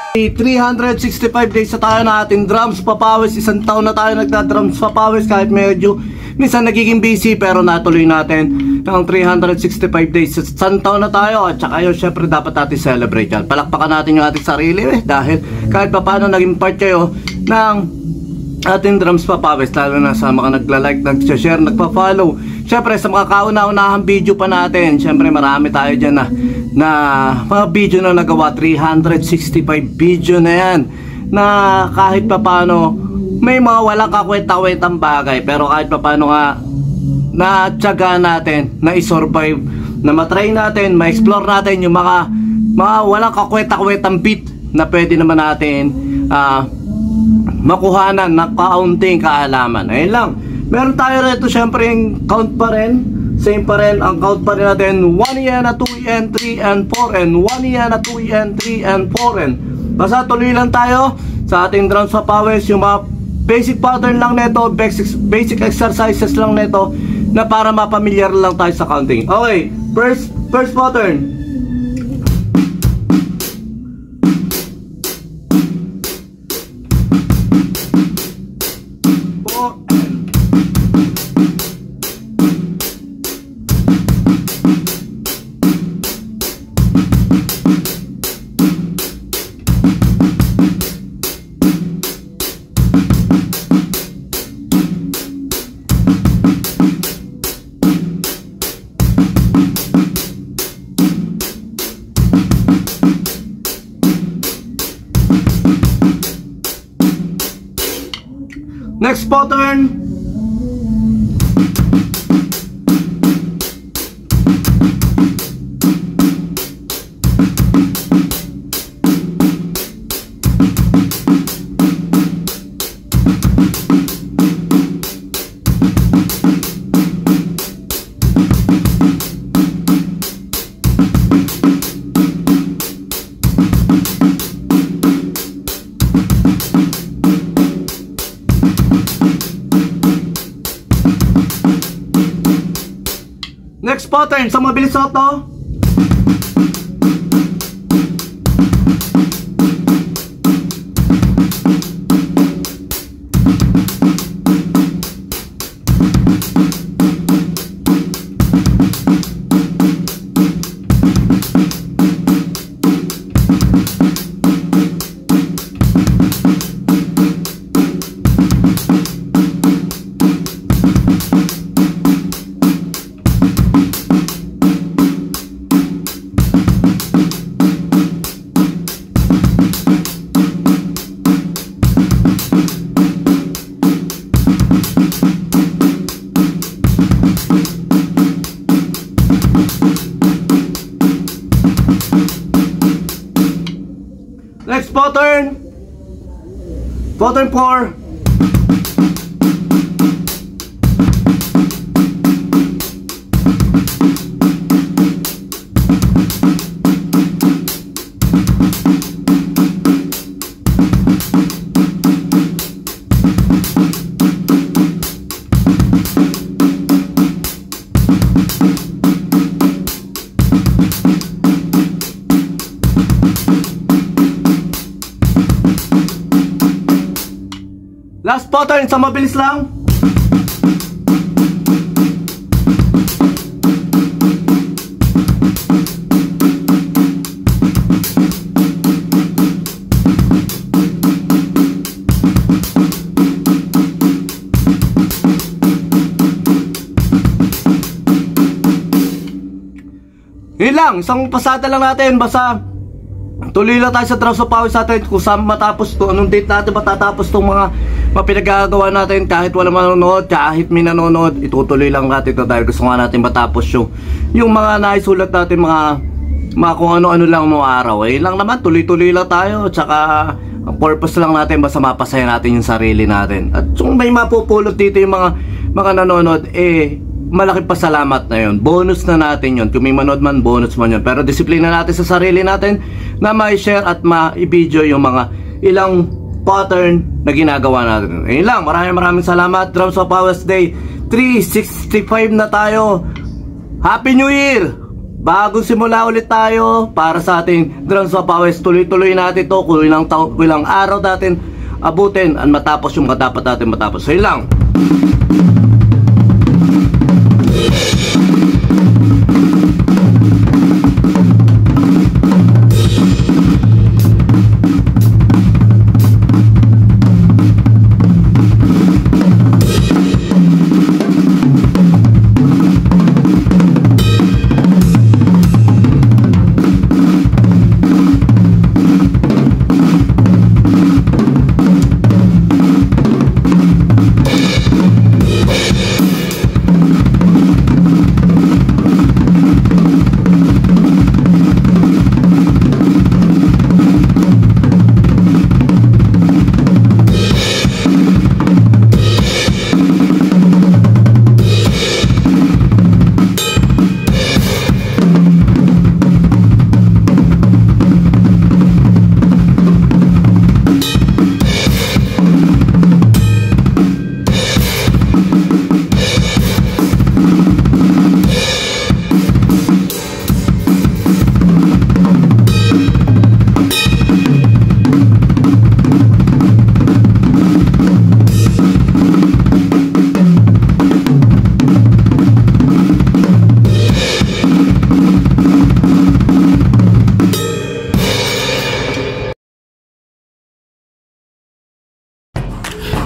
365 days na tayo na ating drums papawis. Isang taon na tayo nagda-drums papawis, kahit medyo minsan nagiging busy, pero natuloy natin ng 365 days. Isang taon na tayo, at saka yun, syempre dapat natin celebrate yan. Palakpakan natin yung ating sarili dahil kahit pa paano naging part kayo ng ating drums papawis, lalo na sa mga nagla-like, nag-share, nagpa-follow. Syempre sa mga kauna-unahang video pa natin, syempre marami tayo dyan na mga video na nagawa. 365 video na yan, na kahit pa paano may mga walang kakwenta-kwentang bagay, pero kahit pa paano nga na tiyaga natin na i-survive, na matry natin, ma-explore natin yung mga walang kakwenta-kwentang beat na pwede naman natin makuhanan ng kaunting kaalaman. Ayun lang. Meron tayo rito syempre yung count pa rin. Same pa rin. Ang count pa rin natin 1 yan, 2 yan, 3 and 4 and 1 yan, 2 yan, 3 and 4 and basta tuloy lang tayo sa ating drums papawis. Yung mga basic pattern lang nito, basic exercises lang nito, na para mapamilyar lang tayo sa counting. Okay, first pattern. Next pattern. Next pattern, sa mabilis na to. Next pattern. Pattern 4. Last pattern, sa mabilis lang. Yun lang, isang pasada lang natin. Basta tuloy lang tayo sa drums papawis natin. Kung saan matapos to, anong date natin matatapos tong mga pinagagawa natin. Kahit wala manonood, kahit may nanonood, itutuloy lang natin ito dahil gusto nga natin matapos yung mga naisulat natin, mga kung ano-ano lang mga araw. Eh lang naman, tuloy-tuloy lang tayo. Tsaka ang purpose lang natin, basta mapasaya natin yung sarili natin. At kung may mapupulot dito yung mga nanonood, malaking pasalamat na yun. Bonus na natin yun. Kung may manood man, bonus man yun. Pero disiplina natin sa sarili natin na ma-share at ma-video yung mga ilang pattern na ginagawa natin. Ayun lang. Maraming salamat. Drums Papawis Day 365 na tayo. Happy New Year! bagong simula ulit tayo para sa ating drums papawis. Tuloy-tuloy natin to kung ilang araw natin abutin at matapos yung dapat natin matapos. So yun lang.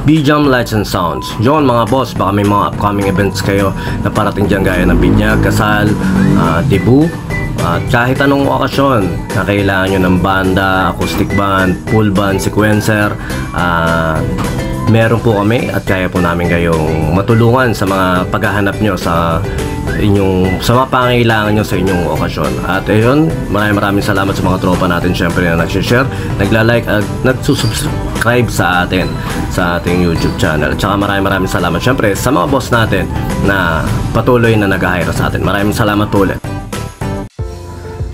B-Jam Lights and Sounds. Yun mga boss, baka may mga upcoming events kayo na parating dyan gaya ng binyag, kasal, debut, at kahit anong okasyon na kailangan nyo ng banda, acoustic band, full band, sequencer, meron po kami at kaya po namin kayong matulungan sa mga paghahanap nyo sa mga pangailangan nyo sa inyong okasyon. At ayun, maraming salamat sa mga tropa natin syempre na nagsishare, nagla-like at nagsusubscribe sa atin sa ating YouTube channel. At saka maraming salamat syempre sa mga boss natin na patuloy na nag-hire sa atin. Maraming salamat po ulit.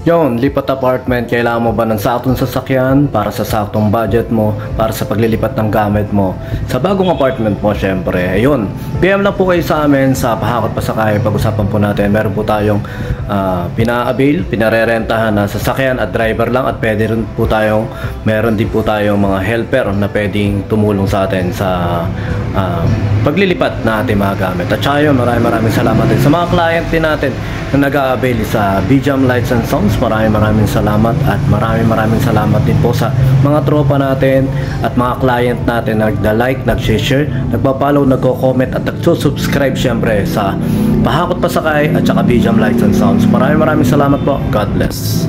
Yon, lipat apartment, kailangan mo ba ng saktong sasakyan para sa saktong budget mo, para sa paglilipat ng gamit mo sa bagong apartment mo syempre. Ayun, PM lang po kayo sa amin sa Pahakot Pasakay. Pag-usapan po natin, meron po tayong pina-avail, pinarerentahan na sasakyan at driver lang, at meron din po tayong mga helper na pwedeng tumulong sa atin sa paglilipat na ating mga gamit. At saka yun, maraming salamat din sa mga client din natin na nag-a-avail sa B-Jam Lights and Sounds. Maraming salamat, at maraming salamat din po sa mga tropa natin at mga client natin na nagda-like, nag-share, nagpa-follow, nagko-comment at nagsusubscribe syempre sa Pahakot Pasakay at saka B-Jam Lights and Sounds. Maraming salamat po. God bless.